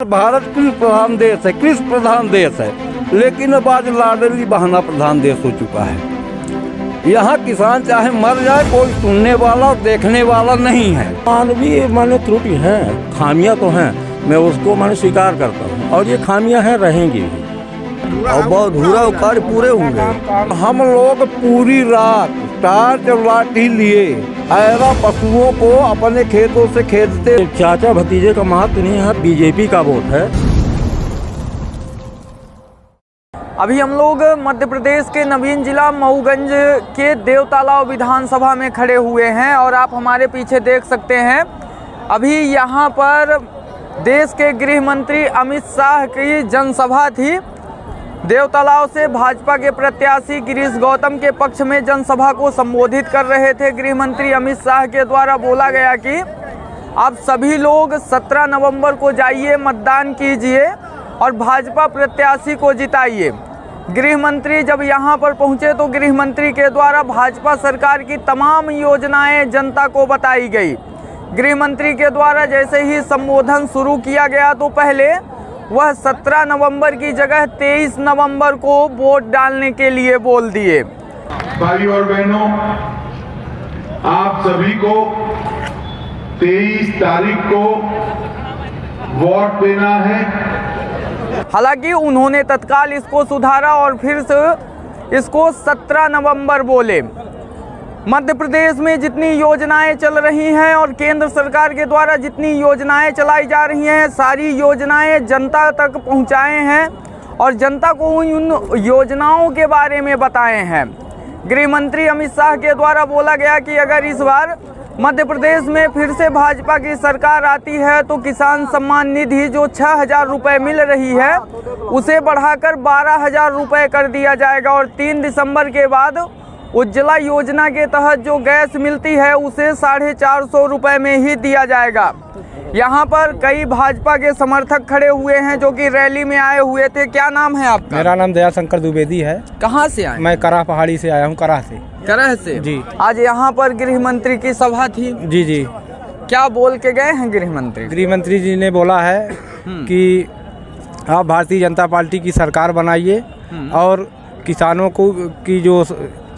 भारत कृषि प्रधान देश है, कृषि प्रधान देश है, लेकिन अब आज लाडली बहाना प्रधान देश हो चुका है। यहाँ किसान चाहे मर जाए, कोई सुनने वाला देखने वाला नहीं है। मानवीय माने त्रुटि हैं, खामियां तो हैं, मैं उसको माने स्वीकार करता हूँ और ये खामियां हैं, रहेंगी भी और बहुत धूरा कार्य पूरे होंगे। हम लोग पूरी रात टार्च और लाठी लिए ऐरा पशुओं को अपने खेतों से खेदते। चाचा भतीजे का महत्व नहीं है, बीजेपी का वोट है। अभी हम लोग मध्य प्रदेश के नवीन जिला मऊगंज के देवतालाव विधानसभा में खड़े हुए हैं और आप हमारे पीछे देख सकते हैं अभी यहाँ पर देश के गृह मंत्री अमित शाह की जनसभा थी। देवतालाव से भाजपा के प्रत्याशी गिरीश गौतम के पक्ष में जनसभा को संबोधित कर रहे थे। गृह मंत्री अमित शाह के द्वारा बोला गया कि आप सभी लोग 17 नवंबर को जाइए, मतदान कीजिए और भाजपा प्रत्याशी को जिताइए। गृह मंत्री जब यहां पर पहुंचे तो गृह मंत्री के द्वारा भाजपा सरकार की तमाम योजनाएं जनता को बताई गई। गृह मंत्री के द्वारा जैसे ही संबोधन शुरू किया गया तो पहले वह 17 नवंबर की जगह 23 नवंबर को वोट डालने के लिए बोल दिए। भाइयों और बहनों, आप सभी को 23 तारीख को वोट देना है। हालांकि उन्होंने तत्काल इसको सुधारा और फिर से इसको 17 नवंबर बोले। मध्य प्रदेश में जितनी योजनाएं चल रही हैं और केंद्र सरकार के द्वारा जितनी योजनाएं चलाई जा रही हैं, सारी योजनाएं जनता तक पहुंचाए हैं और जनता को उन योजनाओं के बारे में बताए हैं। गृह मंत्री अमित शाह के द्वारा बोला गया कि अगर इस बार मध्य प्रदेश में फिर से भाजपा की सरकार आती है तो किसान सम्मान निधि जो 6,000 रुपये मिल रही है उसे बढ़ाकर 12,000 रुपये कर दिया जाएगा और 3 दिसंबर के बाद उज्ज्वला योजना के तहत जो गैस मिलती है उसे 450 रुपये में ही दिया जाएगा। यहाँ पर कई भाजपा के समर्थक खड़े हुए हैं जो कि रैली में आए हुए थे। क्या नाम है आपका? मेरा नाम दया शंकर द्विवेदी है। कहाँ से आए? मैं कराह पहाड़ी से आया हूँ, कराह से। कराह से जी। आज यहाँ पर गृह मंत्री की सभा थी। जी जी। क्या बोल के गए हैं गृह मंत्री? गृह मंत्री जी ने बोला है कि आप भारतीय जनता पार्टी की सरकार बनाइए और किसानों को की जो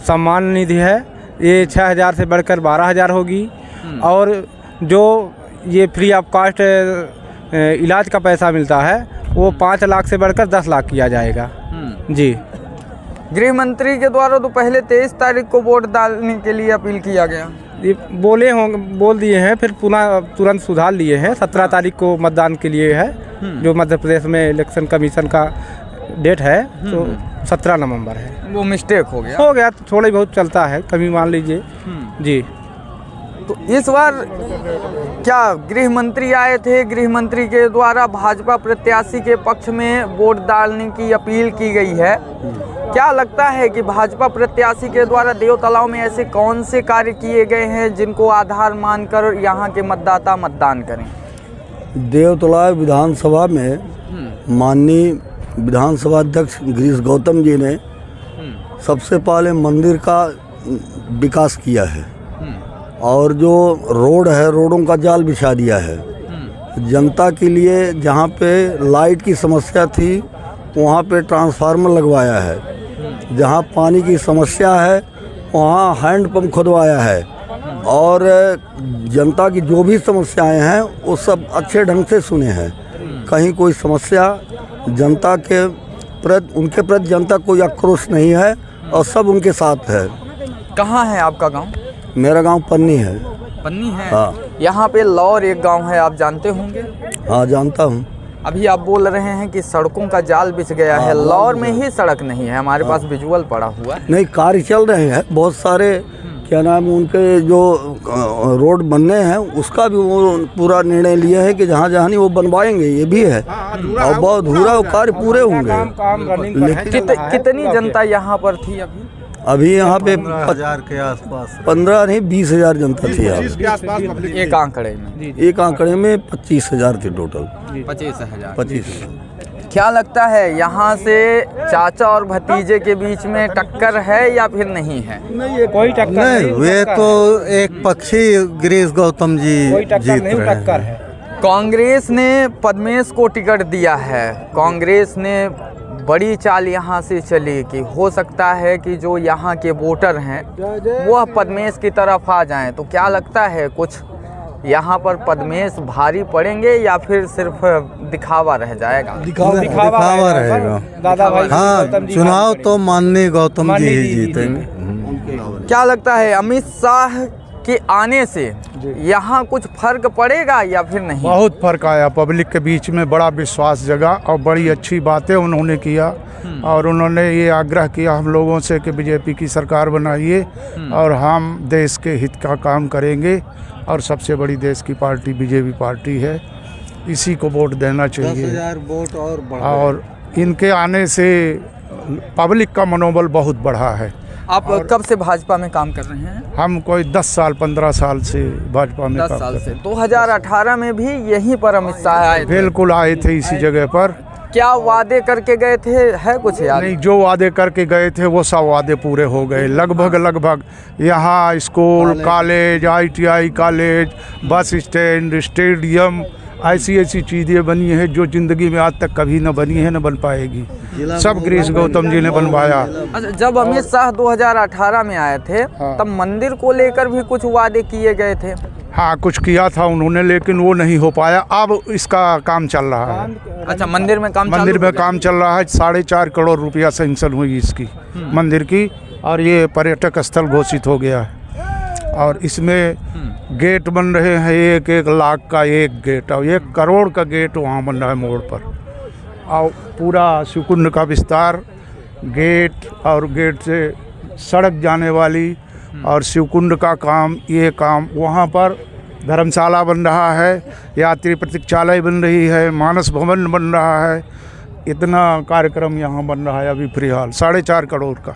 सम्मान निधि है ये 6,000 से बढ़कर 12,000 होगी और जो ये फ्री ऑफ कास्ट इलाज का पैसा मिलता है वो 5 लाख से बढ़कर 10 लाख किया जाएगा। जी। गृह मंत्री के द्वारा तो पहले 23 तारीख को वोट डालने के लिए अपील किया गया। ये बोल दिए हैं, फिर पुनः तुरंत सुधार लिए हैं। 17 तारीख को मतदान के लिए है, जो मध्य प्रदेश में इलेक्शन कमीशन का डेट है तो 17 नवंबर है। वो मिस्टेक हो गया तो थोड़ा बहुत चलता है, कभी मान लीजिए। जी। तो इस बार क्या गृह मंत्री आए थे, गृह मंत्री के द्वारा भाजपा प्रत्याशी के पक्ष में वोट डालने की अपील की गई है। क्या लगता है कि भाजपा प्रत्याशी के द्वारा देवतालाव में ऐसे कौन से कार्य किए गए हैं जिनको आधार मानकर यहाँ के मतदाता मतदान करें? देवतालाव विधानसभा में माननीय विधानसभा अध्यक्ष गिरीश गौतम जी ने सबसे पहले मंदिर का विकास किया है और जो रोड है, रोडों का जाल बिछा दिया है। जनता के लिए जहाँ पे लाइट की समस्या थी वहाँ पे ट्रांसफार्मर लगवाया है। जहाँ पानी की समस्या है वहाँ हैंडपम्प खुदवाया है और जनता की जो भी समस्याएं हैं वो सब अच्छे ढंग से सुने हैं। कहीं कोई समस्या जनता के प्रति, उनके प्रति जनता कोई आक्रोश नहीं है और सब उनके साथ है। कहाँ है आपका गांव? मेरा गांव पन्नी है। पन्नी है? हाँ। यहाँ पे लौर एक गांव है, आप जानते होंगे। हाँ जानता हूँ। अभी आप बोल रहे हैं कि सड़कों का जाल बिछ गया है। लौर में ही सड़क नहीं है, हमारे पास विजुअल पड़ा हुआ है। नहीं, कार्य चल रहे हैं बहुत सारे, क्या नाम उनके जो रोड बनने हैं उसका भी वो पूरा निर्णय लिए है कि जहाँ जहाँ नहीं वो बनवाएंगे, ये भी है और बहुत धूरा कार्य पूरे होंगे। कितनी जनता यहाँ पर थी अभी यहाँ पे 15,000 के आसपास, 15 नहीं 20,000 जनता थी यहाँ। एक आंकड़े में? एक आंकड़े में 25,000 थे टोटल। 25,000। क्या लगता है यहाँ से चाचा और भतीजे के बीच में टक्कर है या फिर नहीं है? कोई टक्कर नहीं, वे तो एक पक्षी गिरीश गौतम जी जीत रहे हैं। टक्कर है। कांग्रेस ने पद्मेश को टिकट दिया है। कांग्रेस ने बड़ी चाल यहाँ से चली कि हो सकता है कि जो यहाँ के वोटर हैं वो पद्मेश की तरफ आ जाएं। तो क्या लगता है कुछ यहाँ पर पद्मेश भारी पड़ेंगे या फिर सिर्फ दिखावा रह जाएगा? दिखावा रहेगा। दादा भाई हाँ, चुनाव तो माननीय गौतम जी ही जीतेंगे। क्या लगता है अमित शाह के आने से यहाँ कुछ फर्क पड़ेगा या फिर नहीं? बहुत फर्क आया, पब्लिक के बीच में बड़ा विश्वास जगा और बड़ी अच्छी बातें उन्होंने किया। और उन्होंने ये आग्रह किया हम लोगों से कि बीजेपी की सरकार बनाइए और हम देश के हित का काम करेंगे। और सबसे बड़ी देश की पार्टी बीजेपी पार्टी है, इसी को वोट देना चाहिए। 10,000 वोट और इनके आने से पब्लिक का मनोबल बहुत बढ़ा है। आप कब से भाजपा में काम कर रहे हैं? हम कोई 10 साल 15 साल से भाजपा में 10 काम साल कर से। रहे हैं। 2018 में भी यहीं पर अमित शाह आए थे। बिल्कुल आए थे इसी जगह पर। क्या वादे करके गए थे, है कुछ याद? नहीं, जो वादे करके गए थे वो सब वादे पूरे हो गए लगभग। यहाँ school, college, ITI college, bus stand, stadium, ऐसी चीज़ें बनी हैं जो ज़िंदगी में आज तक कभी न बनी है न बन पाएगी। सब गिरीश गौतम जी ने बनवाया। अच्छा, जब अमित शाह 2018 में आए थे तब मंदिर को लेकर भी कुछ वादे किए गए थे। हाँ, कुछ किया था उन्होंने, लेकिन वो नहीं हो पाया। अब इसका काम चल रहा है। अच्छा, मंदिर में काम चल रहा है। 4.5 करोड़ रुपया सैंक्शन हुई इसकी मंदिर की, और ये पर्यटक स्थल घोषित हो गया है। और इसमें गेट बन रहे हैं 1-1 लाख का एक गेट, और 1 करोड़ का गेट वहाँ बन रहा है मोड़ पर। और पूरा शिवकुंड का विस्तार, गेट और गेट से सड़क जाने वाली और शिवकुंड का काम, ये काम वहाँ पर धर्मशाला बन रहा है, यात्री प्रतीक्षालय बन रही है, मानस भवन बन रहा है। इतना कार्यक्रम यहाँ बन रहा है अभी फिलहाल 4.5 करोड़ का।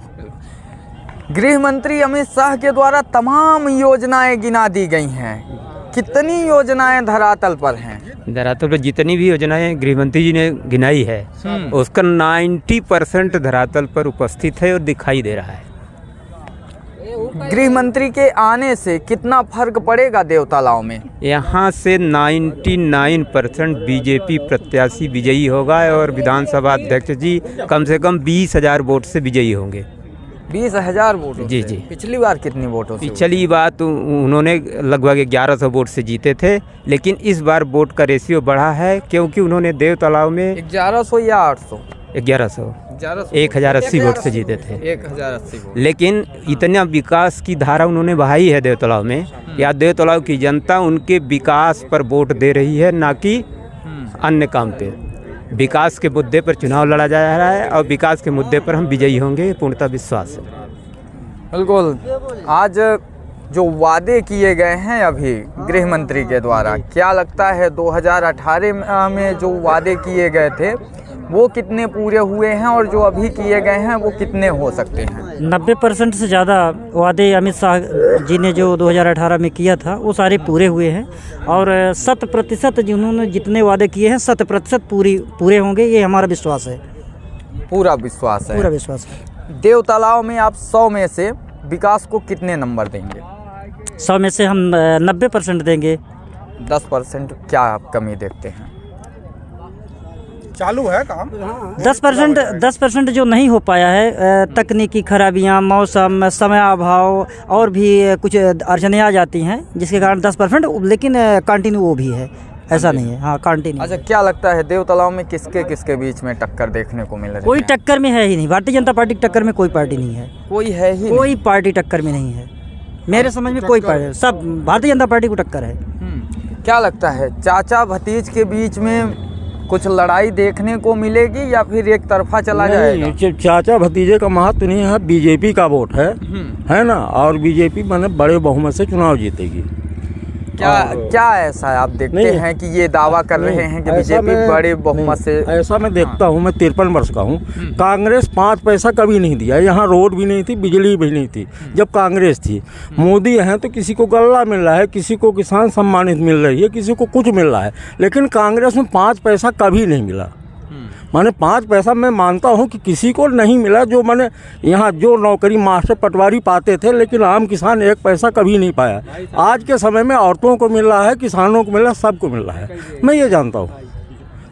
गृह मंत्री अमित शाह के द्वारा तमाम योजनाएं गिना दी गई हैं। कितनी योजनाएं धरातल पर हैं? धरातल पर जितनी भी योजनाएं गृह मंत्री जी ने गिनाई है उसका 90% धरातल पर उपस्थित है और दिखाई दे रहा है। गृह मंत्री के आने से कितना फर्क पड़ेगा देवतालाव में? यहाँ से 99% बीजेपी प्रत्याशी विजयी होगा और विधानसभा अध्यक्ष जी कम से कम 20,000 वोट से विजयी होंगे। 20,000 वोट? जी। पिछली बार कितनी वोटों से? पिछली बार तो उन्होंने लगभग 1100 वोट से जीते थे, लेकिन इस बार वोट का रेशियो बढ़ा है क्योंकि उन्होंने देवतालाव में 1100 या 800? 1100 1080 वोट से जीते थे। 1080 वोट। लेकिन इतना विकास की धारा उन्होंने बहाई है देवतालाव में, या देवतालाव की जनता उनके विकास पर वोट दे रही है, ना कि अन्य काम पे। विकास के मुद्दे पर चुनाव लड़ा जा रहा है और विकास के मुद्दे पर हम विजयी होंगे, पूर्णतः विश्वास है। बिल्कुल। आज जो वादे किए गए हैं अभी गृह मंत्री के द्वारा, क्या लगता है 2018 में जो वादे किए गए थे वो कितने पूरे हुए हैं और जो अभी किए गए हैं वो कितने हो सकते हैं? 90% से ज़्यादा वादे अमित शाह जी ने जो 2018 में किया था वो सारे पूरे हुए हैं। और 100% जिन्होंने जितने वादे किए हैं 100% पूरे होंगे, ये हमारा विश्वास है। पूरा विश्वास है? पूरा विश्वास है। देवतालाव में आप 100 में से विकास को कितने नंबर देंगे? 100 में से हम 90% देंगे। 10% क्या आप कमी देखते हैं? चालू है काम। 10% जो नहीं हो पाया है, तकनीकी खराबियां, मौसम, समय अभाव और भी कुछ अड़चनें आ जाती हैं जिसके कारण 10%, लेकिन कंटिन्यू वो भी है, ऐसा नहीं है। हाँ, कंटिन्यू। अच्छा, क्या लगता है देवतालाव में किसके बीच में टक्कर देखने को मिल रही है? कोई टक्कर में है ही नहीं। भारतीय जनता पार्टी की टक्कर में कोई पार्टी नहीं है। कोई है ही कोई पार्टी टक्कर में नहीं है मेरे समझ में। कोई पार्टी, सब भारतीय जनता पार्टी को टक्कर है। क्या लगता है चाचा भतीज के बीच में कुछ लड़ाई देखने को मिलेगी या फिर एक तरफा चला जाएगा? चाचा भतीजे का महत्व नहीं है, बीजेपी का वोट है ना, और बीजेपी मैंने बड़े बहुमत से चुनाव जीतेगी। क्या ऐसा है आप देखते हैं कि ये दावा कर रहे हैं कि बीजेपी बड़े बहुमत से? ऐसा मैं देखता हूँ, मैं 53 वर्ष का हूँ। कांग्रेस 5 पैसा कभी नहीं दिया, यहाँ रोड भी नहीं थी, बिजली भी नहीं थी जब कांग्रेस थी। मोदी है तो किसी को गल्ला मिल रहा है, किसी को किसान सम्मानित मिल रही है, किसी को कुछ मिल रहा है, लेकिन कांग्रेस में 5 पैसा कभी नहीं मिला। माने 5 पैसा मैं मानता हूँ कि किसी को नहीं मिला, जो मैंने यहाँ जो नौकरी मास्टर पटवारी पाते थे, लेकिन आम किसान 1 पैसा कभी नहीं पाया। आज के समय में औरतों को मिल रहा है, किसानों को मिल रहा है, सबको मिल रहा है। मैं ये जानता हूँ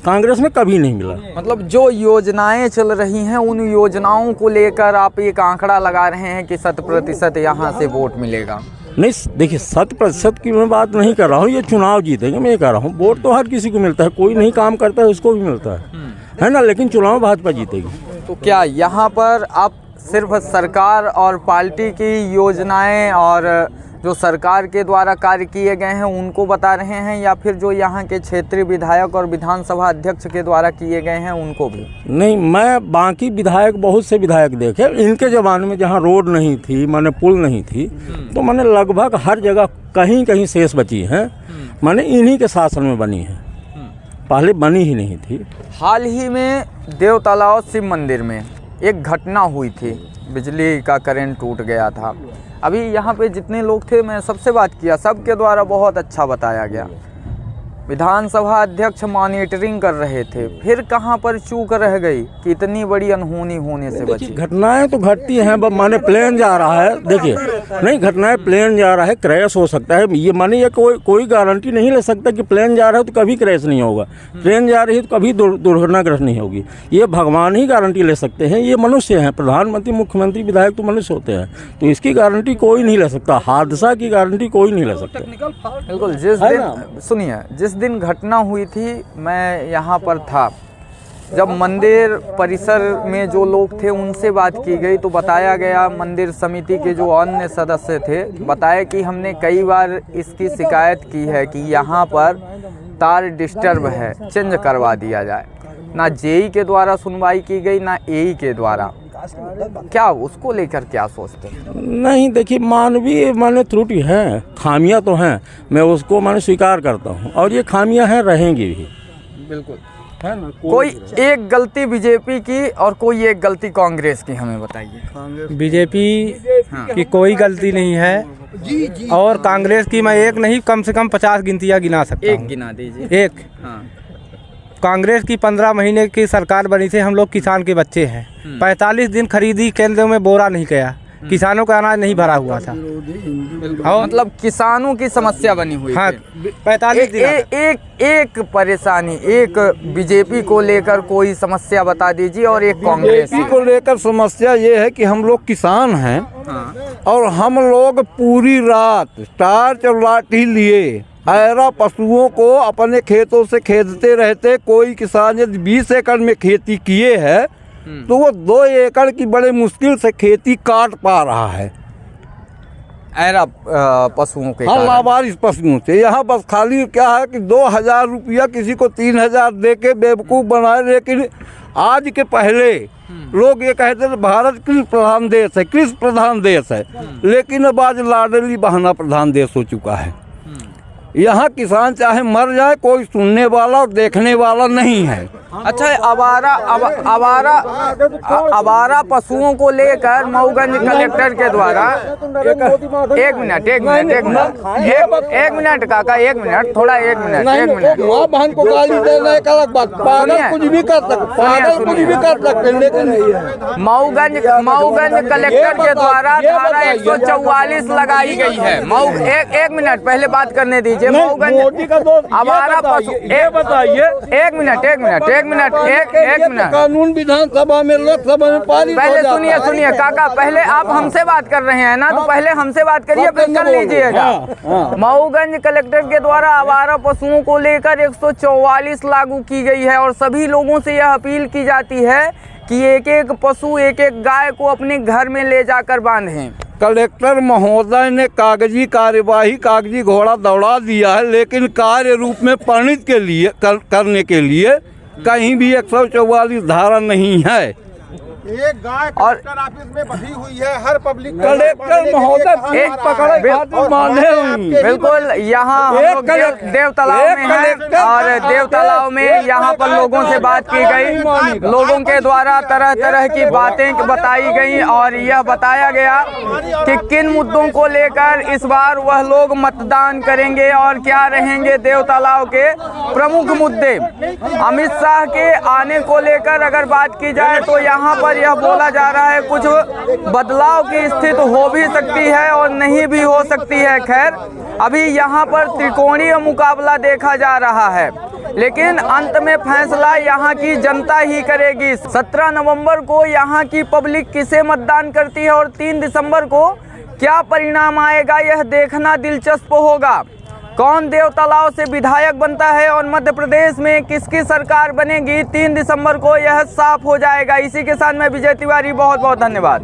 कांग्रेस में कभी नहीं मिला। मतलब जो योजनाएं चल रही हैं उन योजनाओं को लेकर आप एक आंकड़ा लगा रहे हैं कि 100% यहाँ से वोट मिलेगा? नहीं, देखिए 100% की मैं बात नहीं कर रहा हूँ, ये चुनाव जीतेंगे मैं ये कह रहा हूँ। वोट तो हर किसी को मिलता है, कोई नहीं काम करता है उसको भी मिलता है ना, लेकिन चुनाव भाजपा जीतेगी। तो क्या यहाँ पर आप सिर्फ सरकार और पार्टी की योजनाएं और जो सरकार के द्वारा कार्य किए गए हैं उनको बता रहे हैं, या फिर जो यहाँ के क्षेत्रीय विधायक और विधानसभा अध्यक्ष के द्वारा किए गए हैं उनको भी? नहीं, मैं बाकी विधायक, बहुत से विधायक देखे, इनके ज़माने में जहाँ रोड नहीं थी, माने पुल नहीं थी, तो मैंने लगभग हर जगह कहीं कहीं शेष बची हैं, माने इन्हीं के शासन में बनी है, पहले बनी ही नहीं थी। हाल ही में देव तालाब शिव मंदिर में एक घटना हुई थी, बिजली का करंट टूट गया था। अभी यहाँ पे जितने लोग थे, मैं सबसे बात किया, सबके द्वारा बहुत अच्छा बताया गया। विधानसभा अध्यक्ष मॉनिटरिंग कर रहे थे, फिर कहाँ पर चूक रह गई कि इतनी बड़ी अनहोनी होने से बची? घटनाएं तो घटती हैं, माने प्लेन जा रहा है, देखिए नहीं, घटनाएं प्लेन जा रहा है, क्रैश हो सकता है, ये माने ये कोई गारंटी नहीं ले सकता कि प्लेन जा रहा है तो कभी क्रैश नहीं होगा, ट्रेन जा रही है तो कभी दुर्घटनाग्रस्त नहीं होगी, ये भगवान ही गारंटी ले सकते हैं। ये मनुष्य हैं, प्रधानमंत्री, मुख्यमंत्री, विधायक तो मनुष्य होते हैं, तो इसकी गारंटी कोई नहीं ले सकता, हादसा की गारंटी कोई नहीं ले सकता। बिल्कुल, जिस दिन सुनिए, जिस दिन घटना हुई थी मैं यहाँ पर था, जब मंदिर परिसर में जो लोग थे उनसे बात की गई तो बताया गया, मंदिर समिति के जो अन्य सदस्य थे बताया कि हमने कई बार इसकी शिकायत की है कि यहाँ पर तार डिस्टर्ब है, चेंज करवा दिया जाए। ना जेई के द्वारा सुनवाई की गई, ना एई के द्वारा। क्या उसको लेकर क्या सोचते हैं? नहीं, देखिए मानवीय माने त्रुटि है, खामियां तो हैं, मैं उसको माने स्वीकार करता हूं, और ये खामियां हैं, रहेंगी भी। बिल्कुल है ना। कोई एक गलती बीजेपी की और कोई एक गलती कांग्रेस की हमें बताइए। बीजेपी की कोई गलती नहीं है, और कांग्रेस की मैं एक नहीं, कम से कम 50 गिनतियाँ गिना सकता हूँ। एक गिना दीजिए। एक, कांग्रेस की 15 महीने की सरकार बनी थी, हम लोग किसान के बच्चे हैं, 45 दिन खरीदी केंद्रों में बोरा नहीं गया, किसानों का अनाज नहीं भरा हुआ था। और मतलब किसानों की समस्या बनी हुई। हाँ, 45 दिन। एक परेशानी, एक बीजेपी को लेकर कोई समस्या बता दीजिए, और एक कांग्रेस को लेकर समस्या ये है कि हम लोग किसान हैं, और हम लोग पूरी रात टार्च और लाठी लिए ऐरा पशुओं को अपने खेतों से खेदते रहते। कोई किसान यदि 20 एकड़ में खेती किए है तो वो 2 एकड़ की बड़े मुश्किल से खेती काट पा रहा है, ऐरा पशुओं के। हाँ, लावारिस पशुओं से। यहाँ बस खाली क्या है कि 2000 रुपया किसी को 3000 दे के बेवकूफ़ बनाए। लेकिन आज के पहले लोग ये कहते थे भारत कृषि प्रधान देश है, कृषि प्रधान देश है, लेकिन अब आज लाडली बहाना प्रधान देश हो चुका है। यहाँ किसान चाहे मर जाए, कोई सुनने वाला और देखने वाला नहीं है। अच्छा, आवारा पशुओं को लेकर मऊगंज कलेक्टर के द्वारा एक मिनट काका, एक मिनट, थोड़ा एक मिनट बहन को गाली देना एक अलग बात, पागल कुछ भी कर सकते, लेकिन मऊगंज कलेक्टर के द्वारा धारा 144 लगाई गई है। एक मिनट पहले बात करने दीजिए। मऊगंज आवारा पशु, एक मिनट कानून विधानसभा में, लोकसभा में पारित। पहले सुनिए काका, पहले आप हमसे बात कर रहे हैं ना, तो पहले हमसे बात करिए, फिर कर लीजिएगा। मऊगंज कलेक्टर के द्वारा आवारा पशुओं को लेकर 144 लागू की गई है, और सभी लोगों से यह अपील की जाती है कि एक एक पशु, एक एक गाय को अपने घर में ले जाकर बांधें। कलेक्टर महोदय ने कागजी कार्यवाही, कागजी घोड़ा दौड़ा दिया है, लेकिन कार्य रूप में परिणित करने के लिए कहीं भी 144 धारा नहीं है। एक गाय और कलेक्टर ऑफिस में बंधी हुई है, हर पब्लिक कलेक्टर महोदय एक पकड़े बिल्कुल यहाँ हम लोग देव तालाब में हैं और देव तालाब में यहाँ पर लोगों से बात की गई, लोगों के द्वारा तरह तरह की बातें बताई गई और यह बताया गया कि किन मुद्दों को लेकर इस बार वह लोग मतदान करेंगे और क्या रहेंगे देव तालाब के प्रमुख मुद्दे। अमित शाह के आने को लेकर अगर बात की जाए तो यहाँ पर यह बोला जा रहा है कुछ बदलाव की स्थिति हो भी सकती है और नहीं भी हो सकती है। खैर अभी यहाँ पर त्रिकोणीय मुकाबला देखा जा रहा है, लेकिन अंत में फैसला यहाँ की जनता ही करेगी। 17 नवंबर को यहाँ की पब्लिक किसे मतदान करती है और 3 दिसंबर को क्या परिणाम आएगा यह देखना दिलचस्प होगा। कौन देव तालाब से विधायक बनता है और मध्य प्रदेश में किसकी सरकार बनेगी 3 दिसंबर को यह साफ हो जाएगा। इसी के साथ मैं विजय तिवारी, बहुत बहुत धन्यवाद।